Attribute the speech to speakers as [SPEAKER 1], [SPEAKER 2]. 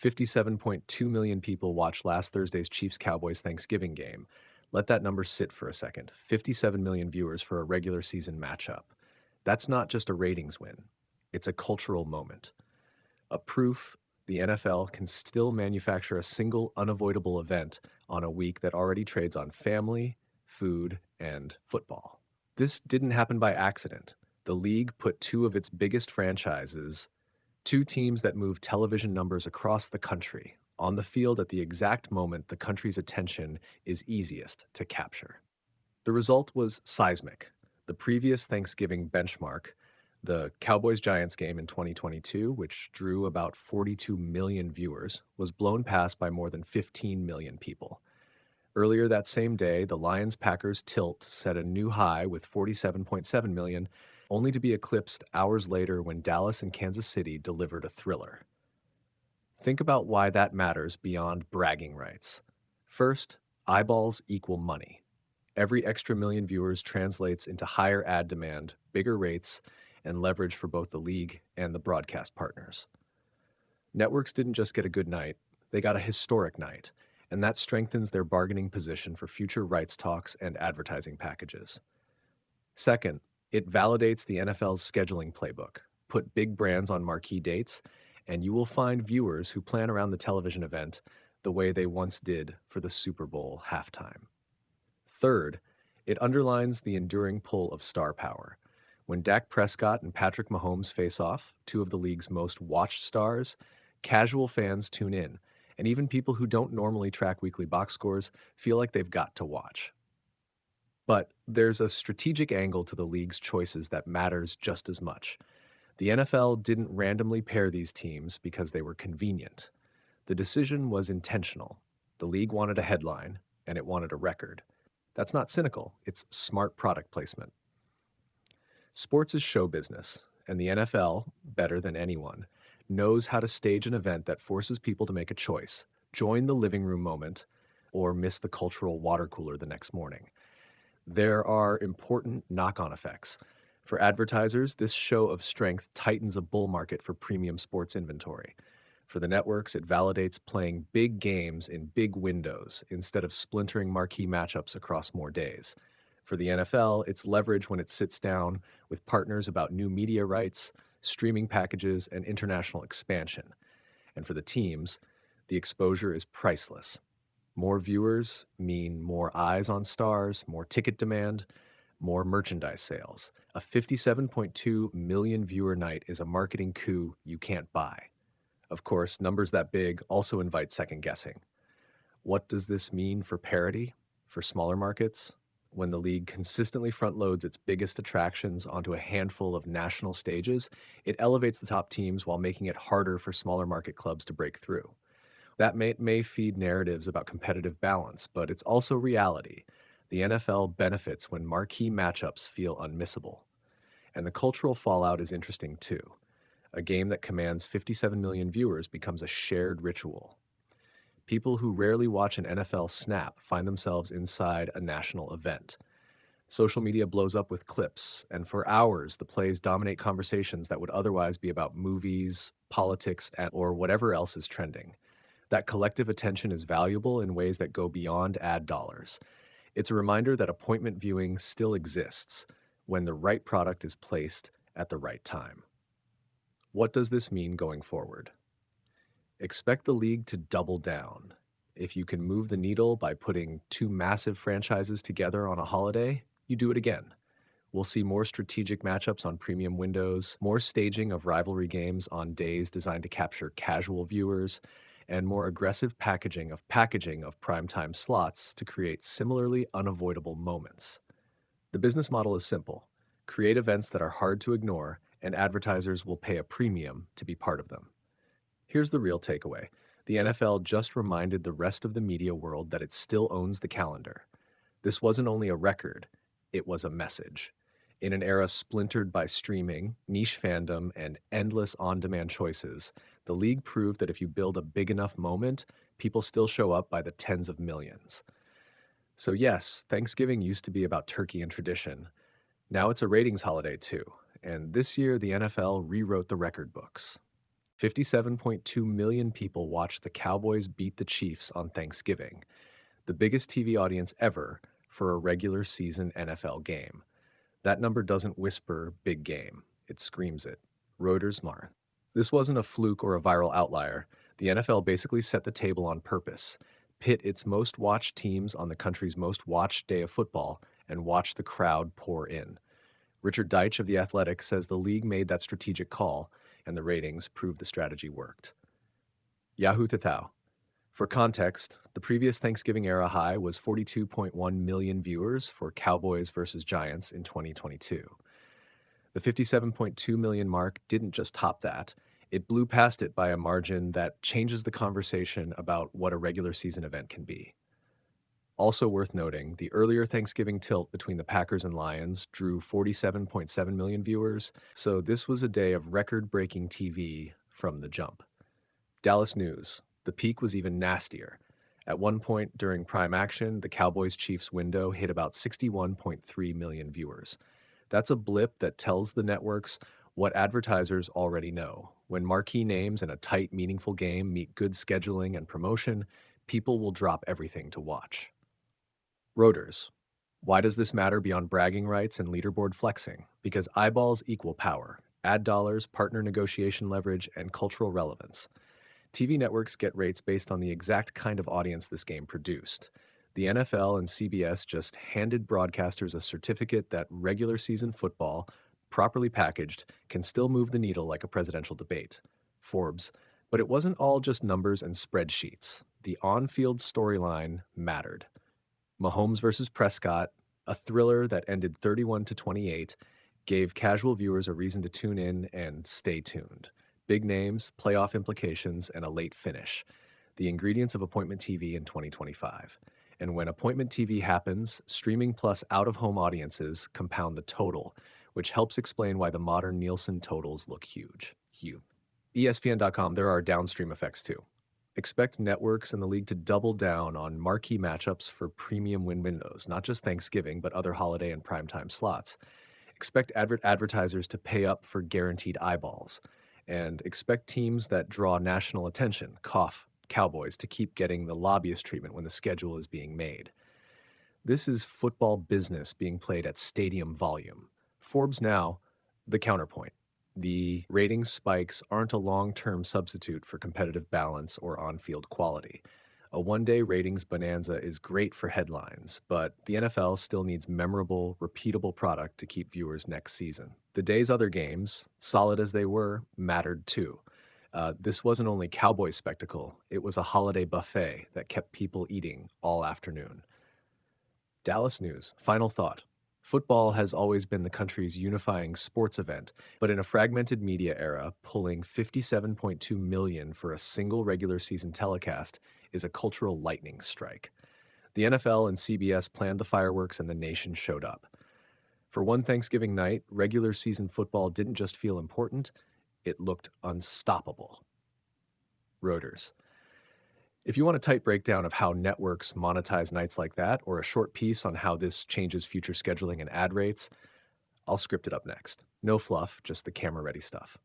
[SPEAKER 1] 57.2 million people watched last Thursday's Chiefs-Cowboys Thanksgiving game. Let that number sit for a second. 57 million viewers for a regular season matchup. That's not just a ratings win. It's a cultural moment. A proof the NFL can still manufacture a single unavoidable event on a week that already trades on family, food, and football. This didn't happen by accident. The league put two of its biggest franchises, two teams that move television numbers across the country, on the field at the exact moment the country's attention is easiest to capture. The result was seismic. The previous Thanksgiving benchmark, the Cowboys-Giants game in 2022, which drew about 42 million viewers, was blown past by more than 15 million people. Earlier that same day, the Lions-Packers tilt set a new high with 47.7 million, only to be eclipsed hours later when Dallas and Kansas City delivered a thriller. Think about why that matters beyond bragging rights. First, eyeballs equal money. Every extra million viewers translates into higher ad demand, bigger rates, and leverage for both the league and the broadcast partners. Networks didn't just get a good night, they got a historic night, and that strengthens their bargaining position for future rights talks and advertising packages. Second, it validates the NFL's scheduling playbook. Put big brands on marquee dates, and you will find viewers who plan around the television event the way they once did for the Super Bowl halftime. Third, it underlines the enduring pull of star power. When Dak Prescott and Patrick Mahomes face off, two of the league's most watched stars, casual fans tune in, and even people who don't normally track weekly box scores feel like they've got to watch. But there's a strategic angle to the league's choices that matters just as much. The NFL didn't randomly pair these teams because they were convenient. The decision was intentional. The league wanted a headline, and it wanted a record. That's not cynical, it's smart product placement. Sports is show business, and the NFL, better than anyone, knows how to stage an event that forces people to make a choice, join the living room moment, or miss the cultural water cooler the next morning. There are important knock-on effects. For advertisers, this show of strength tightens a bull market for premium sports inventory. For the networks, it validates playing big games in big windows instead of splintering marquee matchups across more days. For the NFL, it's leverage when it sits down with partners about new media rights, streaming packages, and international expansion. And for the teams, the exposure is priceless. More viewers mean more eyes on stars, more ticket demand, more merchandise sales. A 57.2 million viewer night is a marketing coup you can't buy. Of course, numbers that big also invite second guessing. What does this mean for parity, for smaller markets? When the league consistently front-loads its biggest attractions onto a handful of national stages, it elevates the top teams while making it harder for smaller market clubs to break through. That may feed narratives about competitive balance, but it's also reality. The NFL benefits when marquee matchups feel unmissable. And the cultural fallout is interesting too. A game that commands 57 million viewers becomes a shared ritual. People who rarely watch an NFL snap find themselves inside a national event. Social media blows up with clips, and for hours the plays dominate conversations that would otherwise be about movies, politics, or whatever else is trending. That collective attention is valuable in ways that go beyond ad dollars. It's a reminder that appointment viewing still exists when the right product is placed at the right time. What does this mean going forward? Expect the league to double down. If you can move the needle by putting two massive franchises together on a holiday, you do it again. We'll see more strategic matchups on premium windows, more staging of rivalry games on days designed to capture casual viewers, and more aggressive packaging of primetime slots to create similarly unavoidable moments. The business model is simple. Create events that are hard to ignore, and advertisers will pay a premium to be part of them. Here's the real takeaway. The NFL just reminded the rest of the media world that it still owns the calendar. This wasn't only a record, it was a message. In an era splintered by streaming, niche fandom, and endless on-demand choices, the league proved that if you build a big enough moment, people still show up by the tens of millions. So yes, Thanksgiving used to be about turkey and tradition. Now it's a ratings holiday too, and this year the NFL rewrote the record books. 57.2 million people watched the Cowboys beat the Chiefs on Thanksgiving, the biggest TV audience ever for a regular season NFL game. That number doesn't whisper big game, it screams it. Reuters Mar. This wasn't a fluke or a viral outlier. The NFL basically set the table on purpose. Pit its most watched teams on the country's most watched day of football and watch the crowd pour in. Richard Deitch of The Athletic says the league made that strategic call, and the ratings prove the strategy worked. Yahoo Tatao. For context, the previous Thanksgiving era high was 42.1 million viewers for Cowboys versus Giants in 2022. The 57.2 million mark didn't just top that, it blew past it by a margin that changes the conversation about what a regular season event can be. Also worth noting, the earlier Thanksgiving tilt between the Packers and Lions drew 47.7 million viewers, so this was a day of record-breaking TV from the jump. Dallas News. The peak was even nastier. At one point during prime action, the Cowboys-Chiefs window hit about 61.3 million viewers. That's a blip that tells the networks what advertisers already know. When marquee names in a tight, meaningful game meet good scheduling and promotion, people will drop everything to watch. Reuters. Why does this matter beyond bragging rights and leaderboard flexing? Because eyeballs equal power, ad dollars, partner negotiation leverage, and cultural relevance. TV networks get rates based on the exact kind of audience this game produced. The NFL and CBS just handed broadcasters a certificate that regular season football, properly packaged, can still move the needle like a presidential debate. Forbes. But it wasn't all just numbers and spreadsheets. The on-field storyline mattered. Mahomes versus Prescott, a thriller that ended 31-28, gave casual viewers a reason to tune in and stay tuned. Big names, playoff implications, and a late finish. The ingredients of appointment TV in 2025. And when appointment TV happens, streaming plus out-of-home audiences compound the total, which helps explain why the modern Nielsen totals look huge. ESPN.com, there are downstream effects too. Expect networks in the league to double down on marquee matchups for premium win windows, not just Thanksgiving, but other holiday and primetime slots. Expect advertisers to pay up for guaranteed eyeballs. And expect teams that draw national attention, Cowboys, to keep getting the lobbyist treatment when the schedule is being made. This is football business being played at stadium volume. Forbes Now, the counterpoint. The ratings spikes aren't a long-term substitute for competitive balance or on-field quality. A one-day ratings bonanza is great for headlines, but the NFL still needs memorable, repeatable product to keep viewers next season. The day's other games, solid as they were, mattered too. This wasn't only Cowboy spectacle, it was a holiday buffet that kept people eating all afternoon. Dallas News. Final thought. Football has always been the country's unifying sports event, but in a fragmented media era, pulling 57.2 million for a single regular season telecast is a cultural lightning strike. The NFL and CBS planned the fireworks and the nation showed up. For one Thanksgiving night, regular season football didn't just feel important, it looked unstoppable. Reuters. If you want a tight breakdown of how networks monetize nights like that, or a short piece on how this changes future scheduling and ad rates, I'll script it up next. No fluff, just the camera-ready stuff.